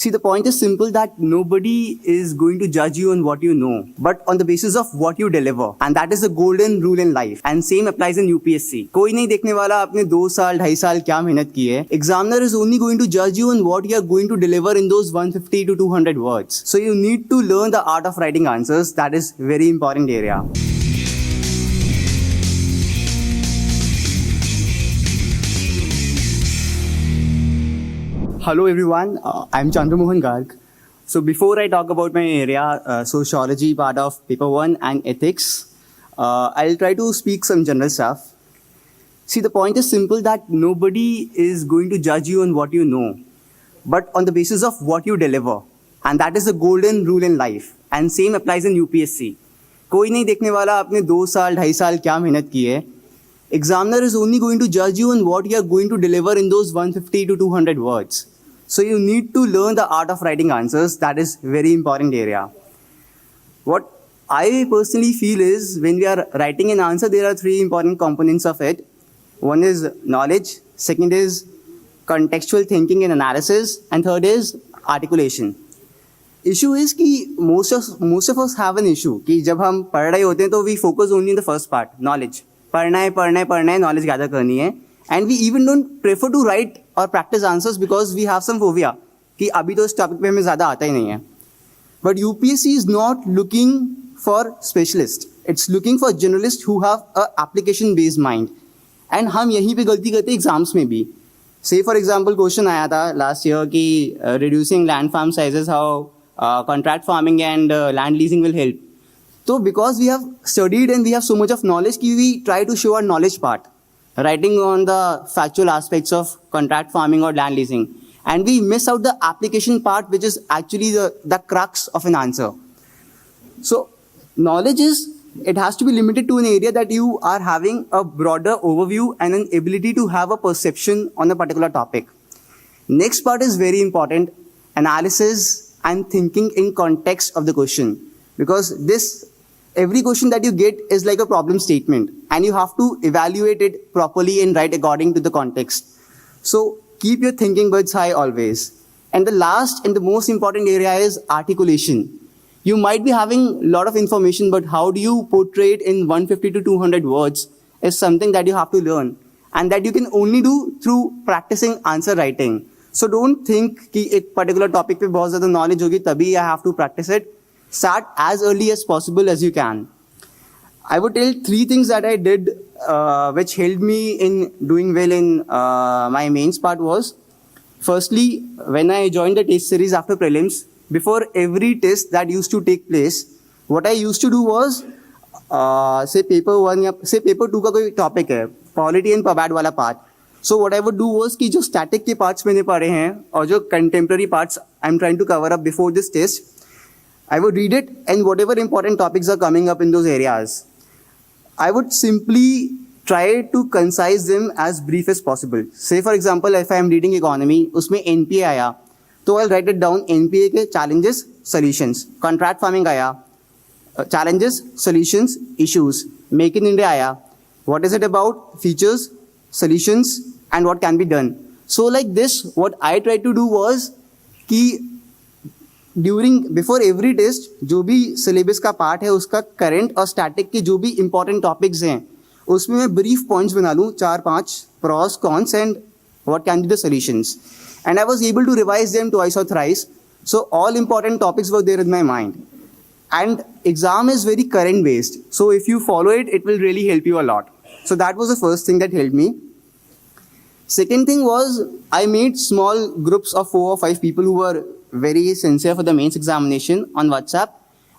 See, the point is simple that nobody is going to judge you on what you know, but on the basis of what you deliver. And that is the golden rule in life. And same applies in UPSC. कोई नहीं देखने वाला आपने 2 साल 2.5 साल क्या मेहनत की है. Examiner is only going to judge you on what you are going to deliver in those 150 to 200 words. So you need to learn the art of writing answers. That is very important area. Hello everyone, I'm Chandra Mohan Garg. So before I talk about my area, sociology part of paper 1 and ethics, I'll try to speak some general stuff. See, the point is simple that nobody is going to judge you on what you know, but on the basis of what you deliver. And that is the golden rule in life. And same applies in UPSC. कोई नहीं देखने वाला आपने 2 साल 2.5 साल क्या मेहनत की है. Examiner is only going to judge you on what you are going to deliver in those 150 to 200 words. So you need to learn the art of writing answers. That is very important area. What I personally feel is when we are writing an answer, there are 3 important components of it. One is knowledge, second is contextual thinking and analysis, and third is articulation. Issue is कि most of us have an issue कि जब हम पढ़ रहे होते हैं तो we focus only in the first part, knowledge. पढ़ना है, knowledge gather करनी है. And we even don't prefer to write or practice answers because we have some phobia कि अभी तो इस टॉपिक पे हमें ज़्यादा आता ही नहीं है. But UPSC is not looking for specialists. It's looking for generalists who have a application-based mind. And हम यहीं पे गलती करते हैं एग्जाम्स में भी. Say for example, क्वेश्चन आया था last year कि reducing land farm sizes, how contract farming and land leasing will help. So because we have studied and we have so much of knowledge, we try to show our knowledge part, writing on the factual aspects of contract farming or land leasing. And we miss out the application part, which is actually the crux of an answer. So knowledge it has to be limited to an area that you are having a broader overview and an ability to have a perception on a particular topic. Next part is very important, analysis and thinking in context of the question. Because every question that you get is like a problem statement and you have to evaluate it properly and write according to the context. So keep your thinking buds high always. And the last and the most important area is articulation. You might be having a lot of information, but how do you portray it in 150 to 200 words is something that you have to learn. And that you can only do through practicing answer writing. So don't think कि एक particular topic पे बहुत ज़्यादा knowledge होगी तभी I have to practice it. Start as early as possible as you can. I would tell 3 things that I did which helped me in doing well in my mains part was, firstly, when I joined the test series after prelims, before every test that used to take place, what I used to do was, say paper 1 या say paper 2 का कोई topic है, polity and pabad वाला part. So what I would do was कि जो static के parts मैंने पढ़े हैं और जो contemporary parts I'm trying to cover up before this test, I would read it and whatever important topics are coming up in those areas, I would simply try to concise them as brief as possible. Say for example, if I am reading economy, उसमें NPA आया, तो I'll write it down, NPA के challenges, solutions. Contract farming आया, challenges, solutions, issues. Make in India आया, what is it about, features, solutions, and what can be done. So like this, what I tried to do was कि before every test, जो भी syllabus का part है उसका current और static के जो भी important topics हैं उसमें मैं brief points बना लूँ 4-5 pros, cons and what can be the solutions. And I was able to revise them twice or thrice. So all important topics were there in my mind. And exam is very current based. So if you follow it, it will really help you a lot. So that was the first thing that helped me. Second thing was I made small groups of 4 or 5 people who were very sincere for the mains examination on WhatsApp,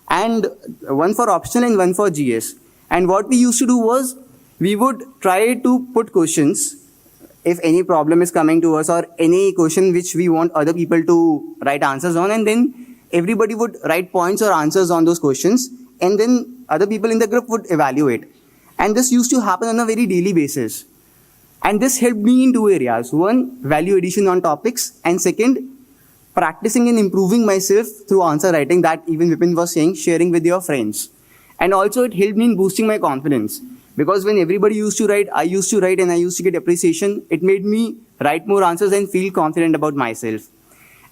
and one for optional and one for GS. And what we used to do was we would try to put questions if any problem is coming to us or any question which we want other people to write answers on, and then everybody would write points or answers on those questions, and then other people in the group would evaluate. And this used to happen on a very daily basis. And this helped me in 2 areas. One, value addition on topics, and second, practicing and improving myself through answer writing, that even Vipin was saying, sharing with your friends. And also it helped me in boosting my confidence. Because when everybody used to write, I used to write and I used to get appreciation. It made me write more answers and feel confident about myself.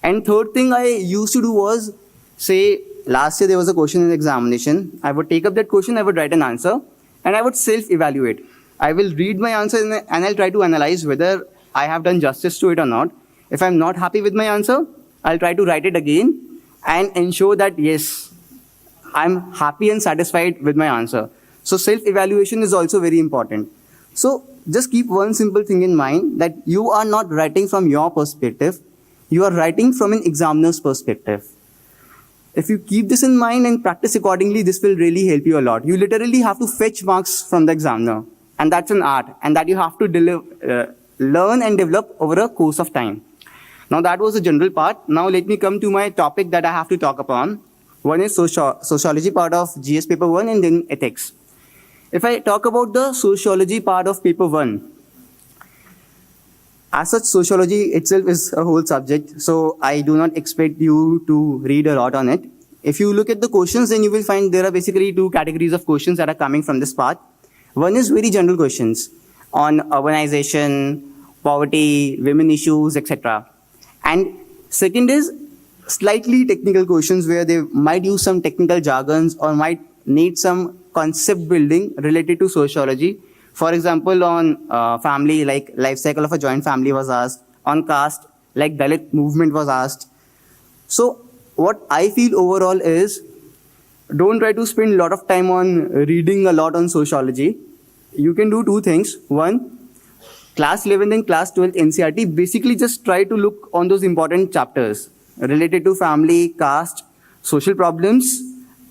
And third thing I used to do was, say, last year there was a question in examination. I would take up that question, I would write an answer, and I would self-evaluate. I will read my answer and I'll try to analyze whether I have done justice to it or not. If I'm not happy with my answer, I'll try to write it again and ensure that, yes, I'm happy and satisfied with my answer. So self-evaluation is also very important. So just keep one simple thing in mind, that you are not writing from your perspective, you are writing from an examiner's perspective. If you keep this in mind and practice accordingly, this will really help you a lot. You literally have to fetch marks from the examiner, and that's an art, and that you have to learn and develop over a course of time. Now that was the general part. Now let me come to my topic that I have to talk upon. One is sociology part of GS paper 1, and then ethics. If I talk about the sociology part of paper 1, as such, sociology itself is a whole subject, so I do not expect you to read a lot on it. If you look at the questions, then you will find there are basically two categories of questions that are coming from this part. One is very general questions on urbanization, poverty, women issues, etc. And second is slightly technical questions where they might use some technical jargons or might need some concept building related to sociology. For example, on family, like life cycle of a joint family was asked. On caste, like Dalit movement was asked. So what I feel overall is, don't try to spend a lot of time on reading a lot on sociology. You can do two things. One, class 11 and class 12 NCERT, basically just try to look on those important chapters related to family, caste, social problems,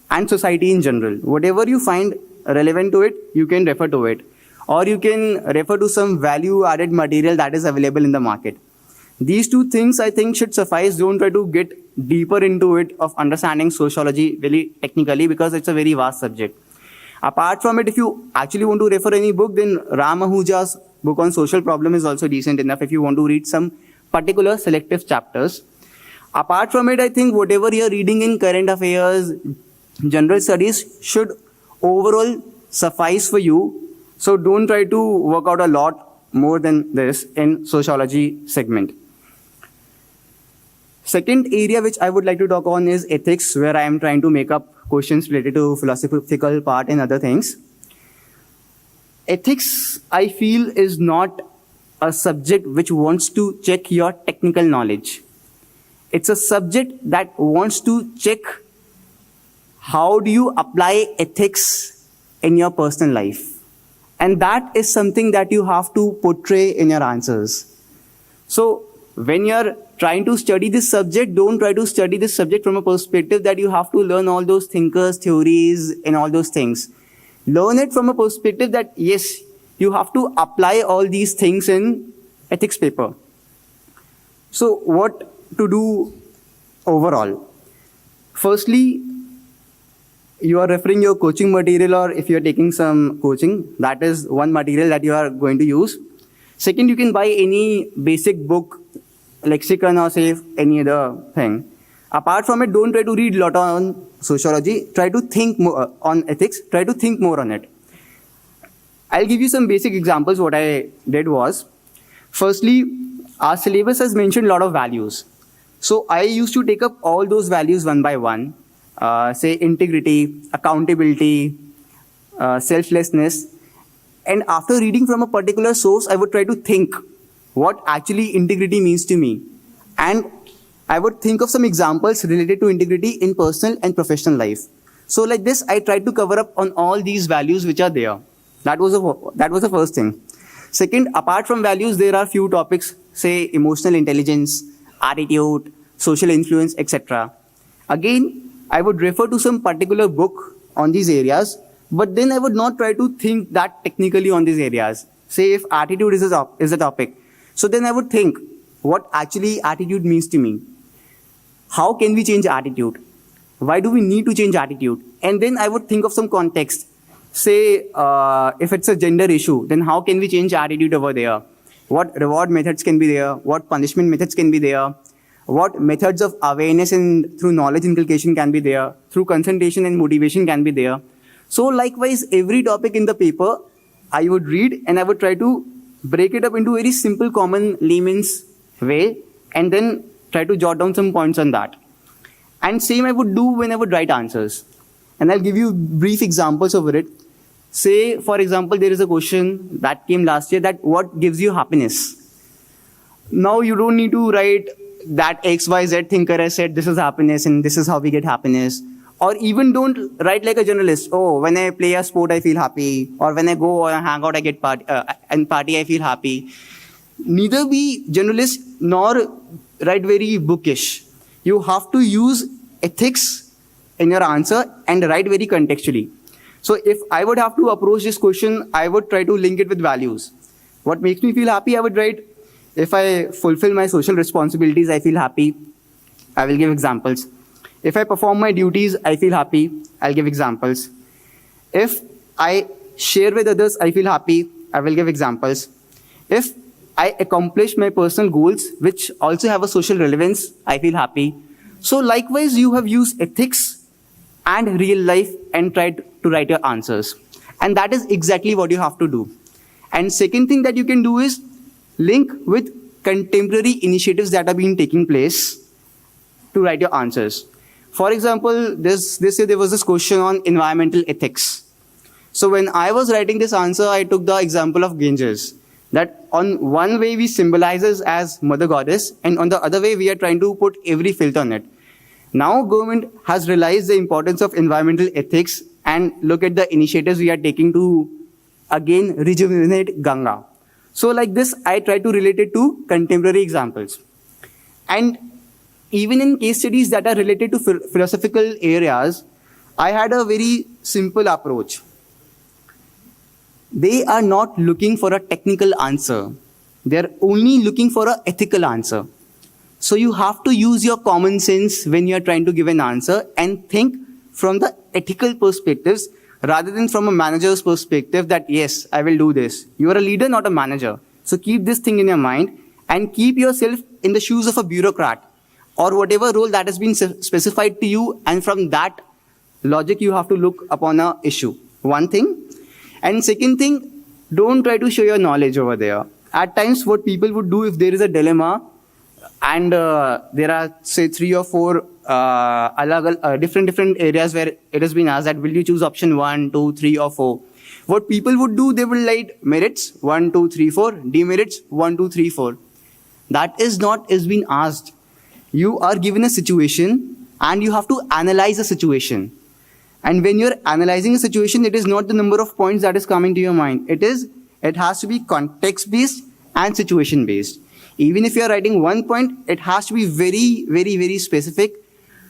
and society in general. Whatever you find relevant to it, you can refer to it. Or you can refer to some value-added material that is available in the market. These two things, I think, should suffice. Don't try to get deeper into it of understanding sociology really technically, because it's a very vast subject. Apart from it, if you actually want to refer any book, then Ram Ahuja's book on social problem is also decent enough if you want to read some particular selective chapters. Apart from it, I think whatever you're reading in current affairs, general studies should overall suffice for you. So don't try to work out a lot more than this in sociology segment. Second area which I would like to talk on is ethics, where I am trying to make up questions related to philosophical part and other things. Ethics, I feel, is not a subject which wants to check your technical knowledge. It's a subject that wants to check how do you apply ethics in your personal life. And that is something that you have to portray in your answers. So when you're trying to study this subject, don't try to study this subject from a perspective that you have to learn all those thinkers, theories, and all those things. Learn it from a perspective that, yes, you have to apply all these things in ethics paper. So what to do overall? Firstly, you are referring your coaching material, or if you are taking some coaching, that is one material that you are going to use. Second, you can buy any basic book, lexicon, or say any other thing. Apart from it, don't try to read a lot on sociology. Try to think more on ethics. Try to think more on it. I'll give you some basic examples. What I did was, firstly, our syllabus has mentioned a lot of values. So I used to take up all those values one by one. Say integrity, accountability, selflessness. And after reading from a particular source, I would try to think what actually integrity means to me. And I would think of some examples related to integrity in personal and professional life. So like this, I tried to cover up on all these values which are there. That was the first thing. Second, apart from values, there are few topics, say emotional intelligence, attitude, social influence, etc. Again, I would refer to some particular book on these areas, but then I would not try to think that technically on these areas. Say if attitude is a topic, so then I would think what actually attitude means to me. How can we change attitude? Why do we need to change attitude? And then I would think of some context. Say if it's a gender issue, then how can we change attitude over there? What reward methods can be there? What punishment methods can be there? What methods of awareness and through knowledge inculcation can be there? Through concentration and motivation can be there? So likewise, every topic in the paper, I would read and I would try to break it up into very simple, common layman's way, and then try to jot down some points on that. And same I would do when I would write answers. And I'll give you brief examples over it. Say, for example, there is a question that came last year that what gives you happiness? Now you don't need to write that XYZ thinker has said this is happiness and this is how we get happiness. Or even don't write like a journalist. Oh, when I play a sport, I feel happy. Or when I go and hang out, I get party, I feel happy. Neither be generalist nor write very bookish. You have to use ethics in your answer and write very contextually. So if I would have to approach this question, I would try to link it with values. What makes me feel happy, I would write, if I fulfill my social responsibilities, I feel happy. I will give examples. If I perform my duties, I feel happy. I'll give examples. If I share with others, I feel happy. I will give examples. If I accomplish my personal goals, which also have a social relevance, I feel happy. So likewise, you have used ethics and real life and tried to write your answers. And that is exactly what you have to do. And second thing that you can do is link with contemporary initiatives that are being taking place to write your answers. For example, this year there was this question on environmental ethics. So when I was writing this answer, I took the example of Ganges. That on one way we symbolizes as Mother Goddess, and on the other way we are trying to put every filth on it. Now government has realized the importance of environmental ethics and look at the initiatives we are taking to again rejuvenate Ganga. So like this, I try to relate it to contemporary examples. And even in case studies that are related to philosophical areas, I had a very simple approach. They are not looking for a technical answer. They're only looking for an ethical answer. So you have to use your common sense when you're trying to give an answer and think from the ethical perspectives rather than from a manager's perspective that, yes, I will do this. You are a leader, not a manager. So keep this thing in your mind and keep yourself in the shoes of a bureaucrat or whatever role that has been specified to you. And from that logic, you have to look upon an issue. One thing. And second thing, don't try to show your knowledge over there. At times, what people would do if there is a dilemma and there are, say, 3 or 4 different areas where it has been asked that will you choose option 1, 2, 3 or 4. What people would do, they will write merits 1, 2, 3, 4, demerits 1, 2, 3, 4. That is not is being asked. You are given a situation and you have to analyze the situation. And when you're analyzing a situation, it is not the number of points that is coming to your mind. It has to be context-based and situation-based. Even if you're writing 1 point, it has to be very, very, very specific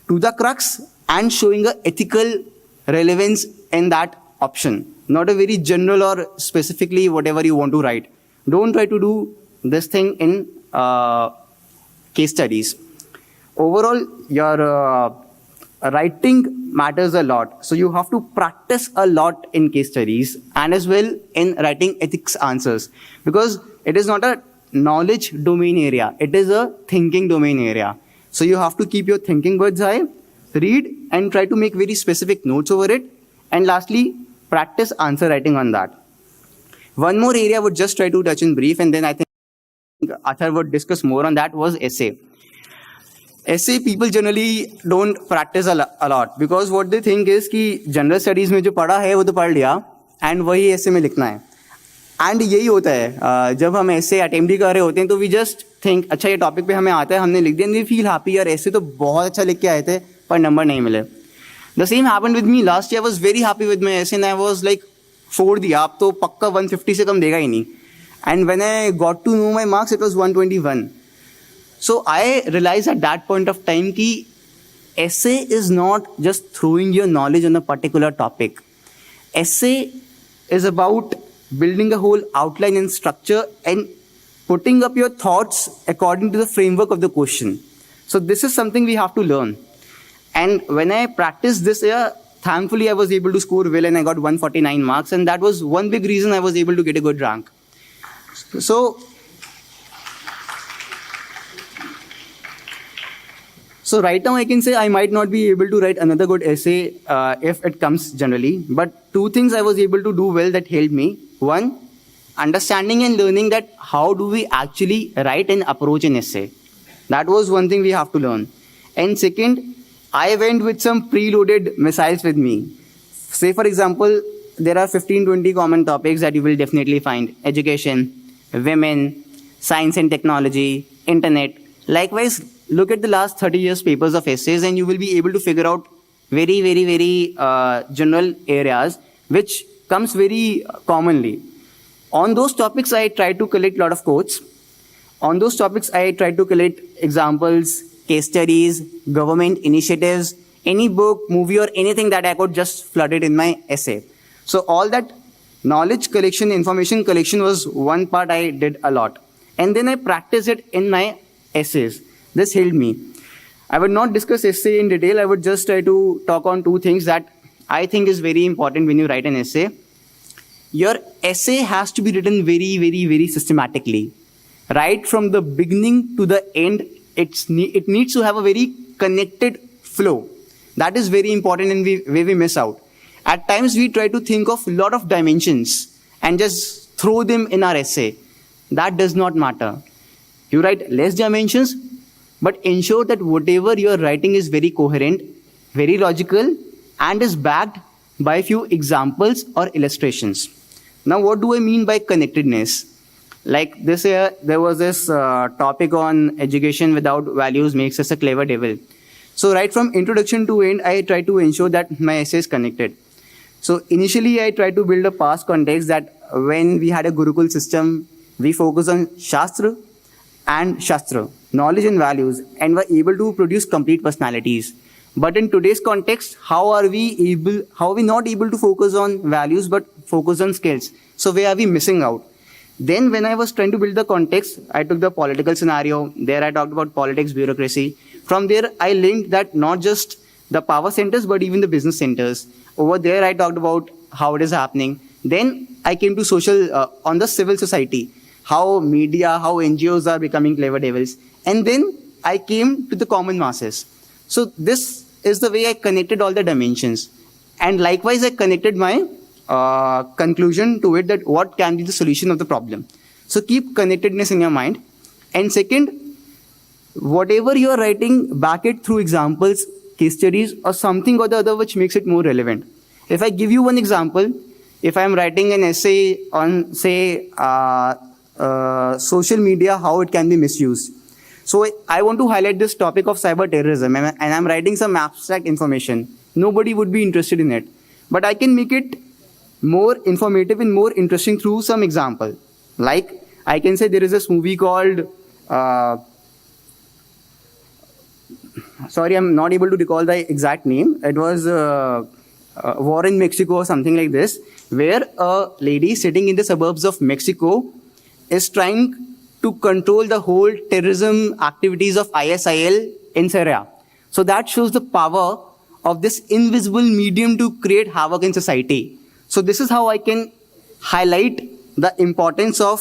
to the crux and showing a ethical relevance in that option. Not a very general or specifically whatever you want to write. Don't try to do this thing in case studies. Overall, your writing matters a lot. So you have to practice a lot in case studies and as well in writing ethics answers. Because it is not a knowledge domain area. It is a thinking domain area. So you have to keep your thinking bird's eye, read and try to make very specific notes over it. And lastly, practice answer writing on that. One more area I would just try to touch in brief and then I think Athar would discuss more on that was essay. Essay people generally don't practice a lot because what they think is कि general studies में जो पढ़ा है वो तो पढ़ लिया and वही essay में लिखना है. And यही होता है जब हम ऐसे अटेम्प्ट ही कर रहे होते हैं तो we just think अच्छा ये टॉपिक पे हमें आता है हमने लिख दिया and we feel happy यार ऐसे तो बहुत अच्छा लिख के आए थे पर नंबर नहीं मिले. The same happened with me last year. I was very happy with my essay and I was like फोड़ दिया आप तो पक्का 150 से कम देगा ही नहीं. And when I got to know my marks it was 121. So I realized at that point of time कि essay is not just throwing your knowledge on a particular topic. Essay is about building a whole outline and structure and putting up your thoughts according to the framework of the question. So this is something we have to learn. And when I practiced this year, thankfully I was able to score well and I got 149 marks and that was one big reason I was able to get a good rank. So right now I can say I might not be able to write another good essay if it comes generally. But 2 things I was able to do well that helped me. 1, understanding and learning that how do we actually write and approach an essay. That was one thing we have to learn. And second, I went with some preloaded missiles with me. Say, for example, there are 15-20 common topics that you will definitely find. Education, women, science and technology, internet. Likewise, look at the last 30 years papers of essays and you will be able to figure out very general areas which comes very commonly. On those topics, I try to collect a lot of quotes. On those topics, I try to collect examples, case studies, government initiatives, any book, movie, or anything that I could just flood it in my essay. So all that knowledge collection, information collection was one part I did a lot. And then I practiced it in my essays. This helped me. I would not discuss essay in detail. I would just try to talk on two things that I think is very important when you write an essay. Your essay has to be written very systematically. Right from the beginning to the end, it needs to have a very connected flow. That is very important and where we miss out. At times, we try to think of a lot of dimensions and just throw them in our essay. That does not matter. You write less dimensions, but ensure that whatever you are writing is very coherent, very logical, and is backed by a few examples or illustrations. Now, what do I mean by connectedness? Like this year, there was this topic on education without values makes us a clever devil. So right from introduction to end, I try to ensure that my essay is connected. So initially, I try to build a past context that when we had a Gurukul system, we focus on Shastra and Shastra, knowledge and values, and were able to produce complete personalities. But in today's context, how are we not able to focus on values but focus on skills? So where are we missing out? Then when I was trying to build the context, I took the political scenario. There I talked about politics, bureaucracy. From there, I linked that not just the power centers, but even the business centers. Over there, I talked about how it is happening. Then I came to on the civil society, how media, how NGOs are becoming clever devils. And then I came to the common masses. So this is the way I connected all the dimensions. And likewise, I connected my conclusion to it, that what can be the solution of the problem. So keep connectedness in your mind. And second, whatever you are writing, back it through examples, case studies, or something or the other which makes it more relevant. If I give you one example, if I am writing an essay on, say, social media, how it can be misused. So I want to highlight this topic of cyber terrorism, and I'm writing some abstract information. Nobody would be interested in it. But I can make it more informative and more interesting through some example. Like, I can say there is this movie called, sorry, I'm not able to recall the exact name. It was War in Mexico or something like this, where a lady sitting in the suburbs of Mexico is trying to control the whole terrorism activities of ISIL in Syria. So that shows the power of this invisible medium to create havoc in society. So this is how I can highlight the importance of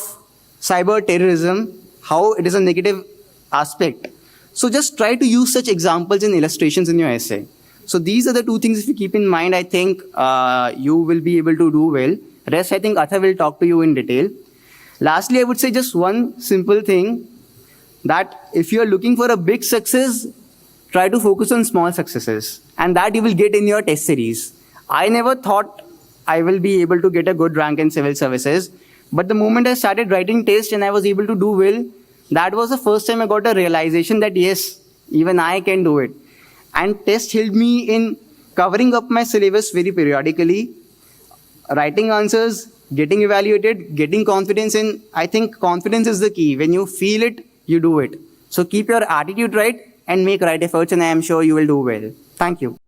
cyber terrorism, how it is a negative aspect. So just try to use such examples and illustrations in your essay. So these are the two things if you keep in mind, I think you will be able to do well. Rest, I think Atha will talk to you in detail. Lastly, I would say just one simple thing, that if you are looking for a big success, try to focus on small successes, and that you will get in your test series. I never thought I will be able to get a good rank in civil services, but the moment I started writing tests and I was able to do well, that was the first time I got a realization that yes, even I can do it. And tests helped me in covering up my syllabus very periodically, writing answers, getting evaluated, getting confidence in. I think confidence is the key. When you feel it, you do it. So keep your attitude right and make right efforts, and I am sure you will do well. Thank you.